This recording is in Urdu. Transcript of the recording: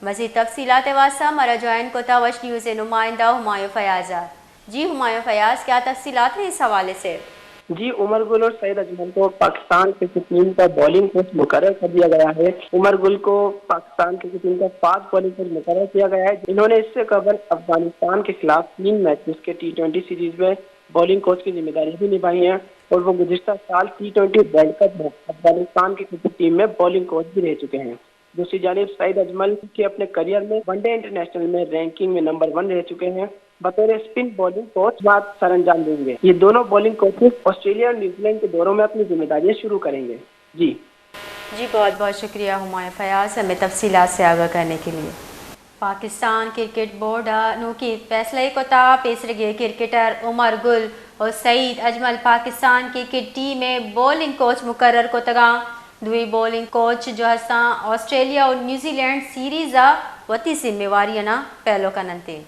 مزید تفصیلات واسطہ ہمارا جوائن کو وش نیوز نمائندہ ہمایوں فیاض۔ جی ہمایوں فیاض، کیا تفصیلات ہیں اس حوالے سے؟ جی، عمر گل اور سعید اجمل کو پاکستان کرکٹ ٹیم کا بالنگ کوچ مقرر کر دیا گیا ہے۔ عمر گل کو پاکستان کرکٹ ٹیم کا فاسٹ بالنگ کوچ مقرر کیا گیا ہے۔ انہوں نے اس سے قبل افغانستان کے خلاف 3 میچز کے T20 سیریز میں بالنگ کوچ کی ذمہ داری بھی نبھائی ہے، اور وہ گزشتہ سال T20 ورلڈ کپ میں افغانستان کی کرکٹ ٹیم میں بالنگ کوچ بھی رہ چکے ہیں۔ دوسری جانب سعید اجمل کے اپنے کریئر میں ون ڈے انٹرنیشنل میں رینکنگ میں نمبر 1 رہ چکے ہیں۔ بطور اسپن بالنگ کوچ بات سر انجام دیں گے۔ یہ دونوں بالنگ کوچز آسٹریلیا اور نیوزی لینڈ کے دوروں میں اپنی ذمہ داریاں شروع کریں گے۔ جی بہت بہت شکریہ ہمایوں فیاض ہمیں تفصیلات سے آگاہ کرنے کے لیے۔ پاکستان کرکٹ بورڈ نو کی فیصلے کو پیسرگے کرکٹر عمر گل اور سعید اجمل پاکستان کرکٹ ٹیم میں بولنگ کوچ مقرر کو تگا۔ دوئی بولنگ کوچ جو آسٹریلیا اور نیوزی لینڈ سیریز وتی ذمہ واری پہلو کننتے۔